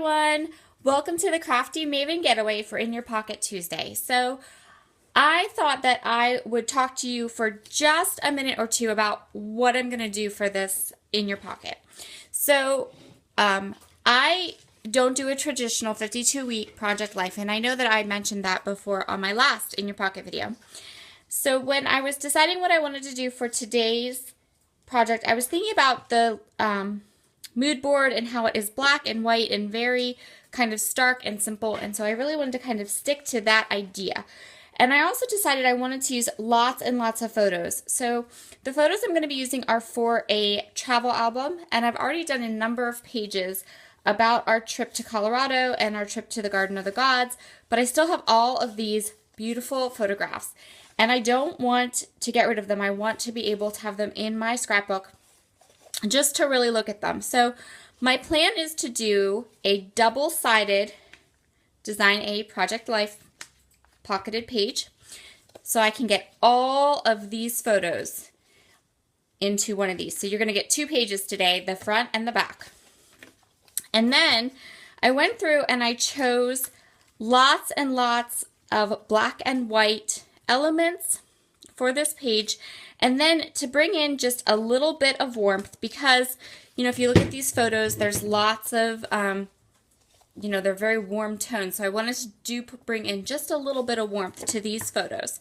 everyone! Welcome to the Crafty Maven Getaway for In Your Pocket Tuesday. So I thought that I would talk to you for just a minute or two about what I'm going to do for this In Your Pocket. So I don't do a traditional 52-week project life, and I know that I mentioned that before on my last In Your Pocket video. So when I was deciding what I wanted to do for today's project, I was thinking about the mood board and how it is black and white and very kind of stark and simple, and so I really wanted to kind of stick to that idea. And I also decided I wanted to use lots and lots of photos. So the photos I'm going to be using are for a travel album, and I've already done a number of pages about our trip to Colorado and our trip to the Garden of the Gods, but I still have all of these beautiful photographs, and I don't want to get rid of them. I want to be able to have them in my scrapbook just to really look at them. So my plan is to do a double-sided Design A Project Life pocketed page so I can get all of these photos into one of these. So you're going to get two pages today, the front and the back. And then I went through and I chose lots and lots of black and white elements for this page, and then to bring in just a little bit of warmth, because if you look at these photos, there's lots of they're very warm tones, so I wanted to bring in just a little bit of warmth to these photos.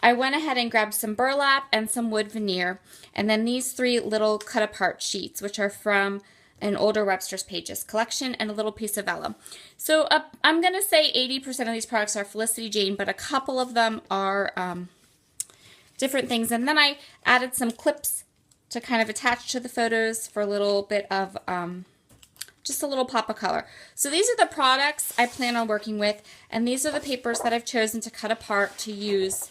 I went ahead and grabbed some burlap and some wood veneer, and then these three little cut apart sheets, which are from an older Webster's Pages collection, and a little piece of vellum. So I'm going to say 80% of these products are Felicity Jane, but a couple of them are different things. And then I added some clips to kind of attach to the photos for a little bit of just a little pop of color. So these are the products I plan on working with, and these are the papers that I've chosen to cut apart to use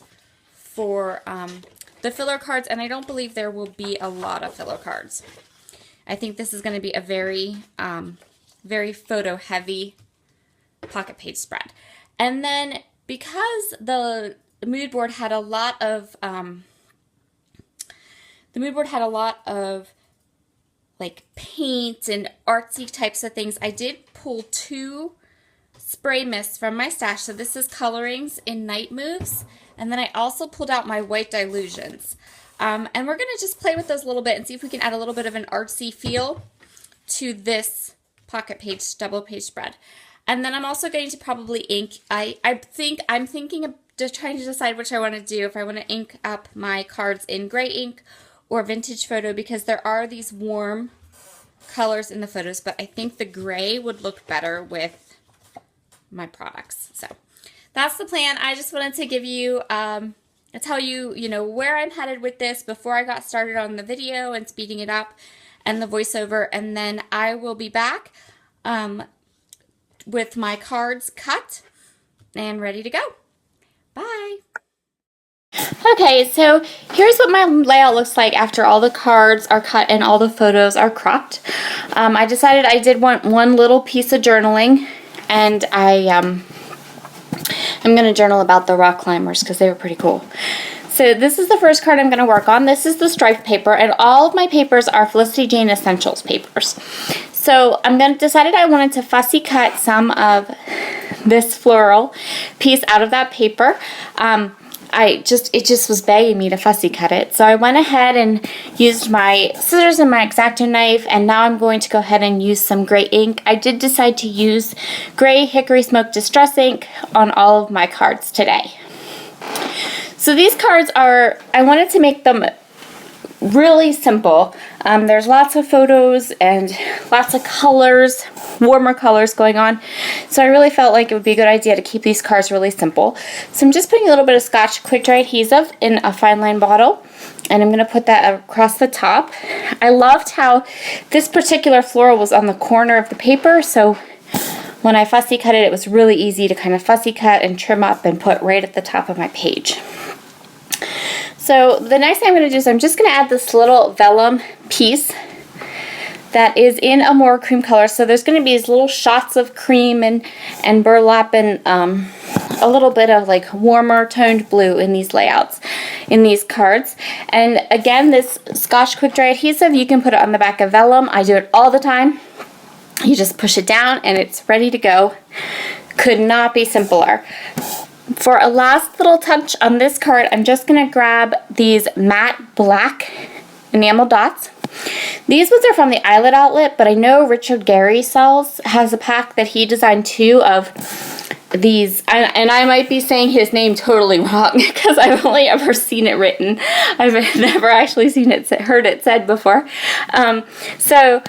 for the filler cards, and I don't believe there will be a lot of filler cards. I think this is going to be a very, very photo-heavy pocket page spread. And then because the mood board had a lot of like paint and artsy types of things, I did pull two spray mists from my stash. So this is Colorings in Night Moves, and then I also pulled out my white Dilutions. And we're going to just play with those a little bit and see if we can add a little bit of an artsy feel to this pocket page, double page spread. And then I'm also going to probably ink. I'm thinking of just trying to decide which I want to do, if I want to ink up my cards in gray ink or vintage photo, because there are these warm colors in the photos, but I think the gray would look better with my products. So that's the plan. I just wanted to give you tell you, where I'm headed with this before I got started on the video and speeding it up and the voiceover, and then I will be back with my cards cut and ready to go. Bye. Okay, so here's what my layout looks like after all the cards are cut and all the photos are cropped. I decided I did want one little piece of journaling, and I'm going to journal about the rock climbers because they were pretty cool. So this is the first card I'm going to work on. This is the striped paper, and all of my papers are Felicity Jane Essentials papers. So decided I wanted to fussy cut some of this floral piece out of that paper. It just was begging me to fussy cut it. So I went ahead and used my scissors and my X-Acto knife, and now I'm going to go ahead and use some gray ink. I did decide to use gray Hickory Smoke Distress ink on all of my cards today. So these cards I wanted to make them really simple. There's lots of photos and lots of colors, warmer colors going on. So I really felt like it would be a good idea to keep these cards really simple. So I'm just putting a little bit of Scotch Quick Dry adhesive in a fine line bottle, and I'm going to put that across the top. I loved how this particular floral was on the corner of the paper, so when I fussy cut it, it was really easy to kind of fussy cut and trim up and put right at the top of my page. So the next thing I'm going to do is I'm just going to add this little vellum piece that is in a more cream color. So there's going to be these little shots of cream and burlap and a little bit of like warmer toned blue in these layouts, in these cards. And again, this Scotch Quick Dry adhesive, you can put it on the back of vellum. I do it all the time. You just push it down and it's ready to go. Could not be simpler. For a last little touch on this card, I'm just going to grab these matte black enamel dots. These ones are from the Eyelet Outlet, but I know Richard Gary has a pack that he designed too of these, and I might be saying his name totally wrong because I've only ever seen it written. I've never actually heard it said before. So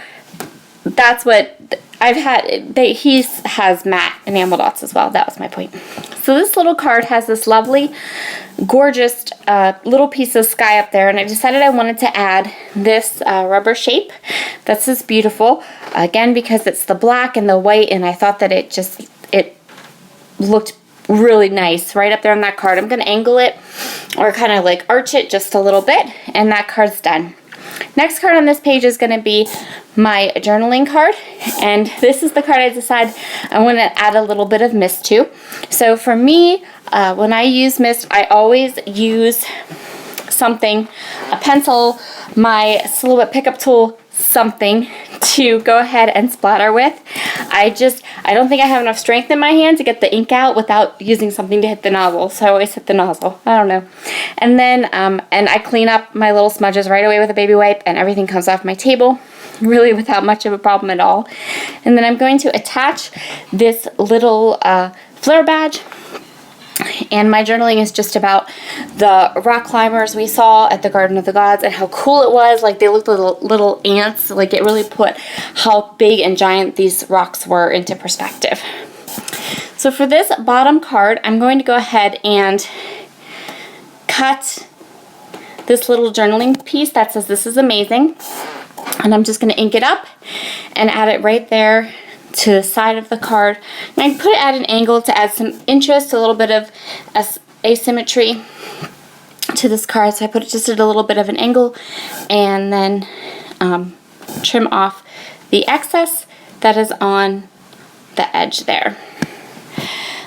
that's what I've had. He has matte enamel dots as well. That was my point. So this little card has this lovely, gorgeous little piece of sky up there, and I decided I wanted to add this rubber shape. That's just beautiful. Again, because it's the black and the white, and I thought that it looked really nice right up there on that card. I'm going to angle it or kind of like arch it just a little bit, and that card's done. Next card on this page is going to be my journaling card, and this is the card I decide I want to add a little bit of mist to. So for me, when I use mist, I always use something, a pencil, my silhouette pickup tool, something to go ahead and splatter with. I don't think I have enough strength in my hand to get the ink out without using something to hit the nozzle, so I always hit the nozzle. I don't know. And then, and I clean up my little smudges right away with a baby wipe, and everything comes off my table, really without much of a problem at all. And then I'm going to attach this little flare badge. And my journaling is just about the rock climbers we saw at the Garden of the Gods and how cool it was. Like, they looked like little ants. Like, it really put how big and giant these rocks were into perspective. So for this bottom card, I'm going to go ahead and cut this little journaling piece that says "This is amazing." And I'm just going to ink it up and add it right there to the side of the card. And I put it at an angle to add some interest, a little bit of asymmetry to this card. So I put it just at a little bit of an angle, and then trim off the excess that is on the edge there.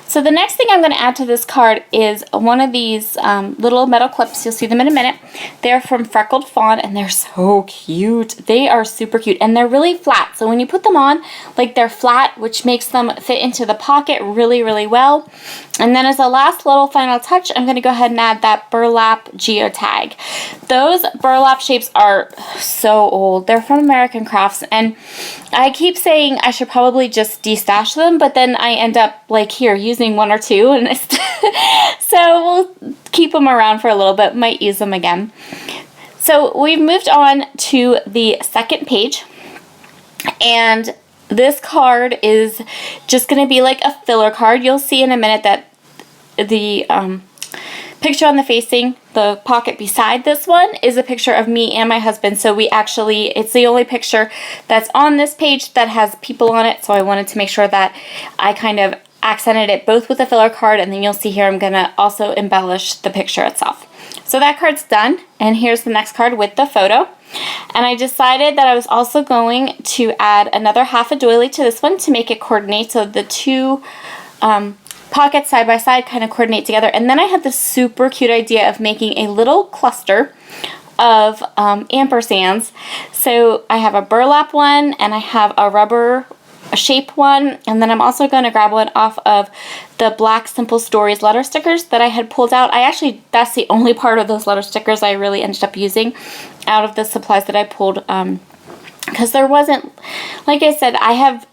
So the next thing I'm going to add to this card is one of these little metal clips. You'll see them in a minute. They're from Freckled Fawn, and they're so cute. They are super cute, and they're really flat. So when you put them on, like, they're flat, which makes them fit into the pocket really, really well. And then as a last little final touch, I'm going to go ahead and add that burlap geotag. Those burlap shapes are so old. They're from American Crafts, and I keep saying I should probably just destash them, but then I end up, like, here, using one or two, and so we'll keep them around for a little bit, might use them again. So we've moved on to the second page, and this card is just going to be like a filler card. You'll see in a minute that the picture on the facing, the pocket beside this one, is a picture of me and my husband. So it's the only picture that's on this page that has people on it, so I wanted to make sure that I kind of accented it both with a filler card, and then you'll see here I'm going to also embellish the picture itself. So that card's done, and here's the next card with the photo. And I decided that I was also going to add another half a doily to this one to make it coordinate, so the two pockets side by side kind of coordinate together. And then I had this super cute idea of making a little cluster of ampersands. So I have a burlap one, and I have a rubber shape one, and then I'm also going to grab one off of the black Simple Stories letter stickers that I had pulled out. That's the only part of those letter stickers I really ended up using out of the supplies that I pulled, because there wasn't, like I said, I have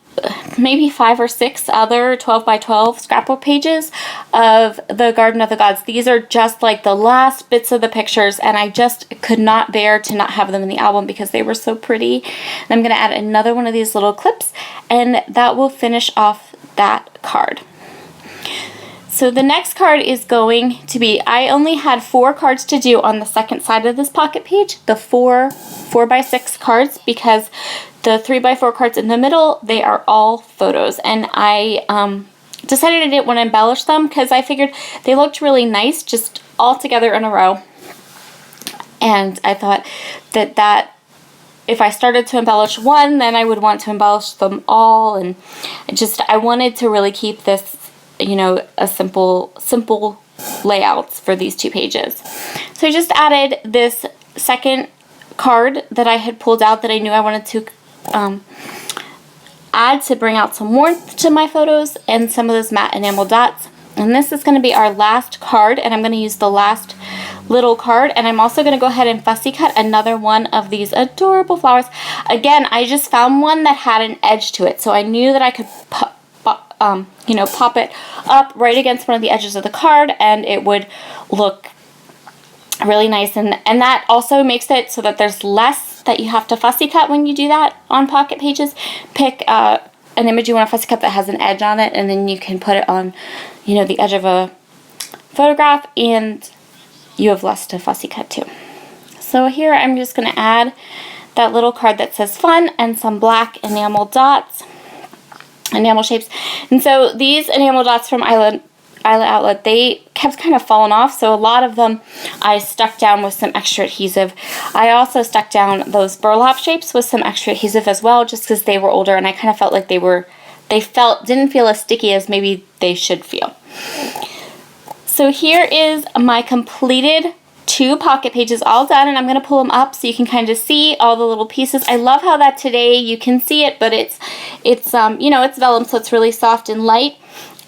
maybe 5 or 6 other 12 by 12 scrapbook pages of the Garden of the Gods. These are just like the last bits of the pictures, and I just could not bear to not have them in the album because they were so pretty. And I'm going to add another one of these little clips, and that will finish off that card. So the next card is going to be, I only had 4 cards to do on the second side of this pocket page, the 4x6 cards, because the 3x4 cards in the middle, they are all photos. And I decided I didn't want to embellish them because I figured they looked really nice just all together in a row. And I thought that if I started to embellish one, then I would want to embellish them all. And I wanted to really keep this, a simple layouts for these 2 pages. So I just added this second card that I had pulled out that I knew I wanted to add to bring out some warmth to my photos and some of those matte enamel dots. And this is going to be our last card, and I'm going to use the last little card, and I'm also going to go ahead and fussy cut another one of these adorable flowers. Again, I just found one that had an edge to it, so I knew that I could pop it up right against one of the edges of the card, and it would look really nice. And that also makes it so that there's less that you have to fussy cut when you do that on pocket pages. Pick an image you want to fussy cut that has an edge on it, and then you can put it on, the edge of a photograph, and you have less to fussy cut too. So here I'm just going to add that little card that says fun and some black enamel dots, enamel shapes. And so these enamel dots from Island Outlet, they kept kind of falling off, so a lot of them I stuck down with some extra adhesive. I also stuck down those burlap shapes with some extra adhesive as well, just because they were older and I kind of felt like didn't feel as sticky as maybe they should feel. So here is my completed 2 pocket pages all done, and I'm going to pull them up so you can kind of see all the little pieces. I love how that today you can see it, but it's vellum, so it's really soft and light.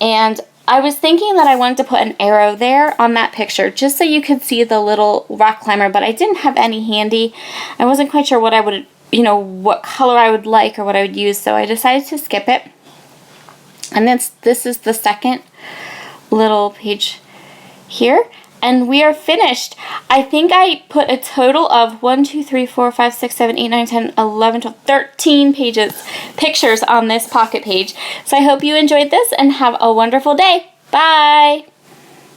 And I was thinking that I wanted to put an arrow there on that picture just so you could see the little rock climber, but I didn't have any handy. I wasn't quite sure what I would, what color I would like or what I would use, so I decided to skip it. And this is the second little page here, and we are finished. I think I put a total of 1, 2, 3, 4, 5, 6, 7, 8, 9, 10, 11, 12, 13 pictures on this pocket page. So I hope you enjoyed this and have a wonderful day. Bye!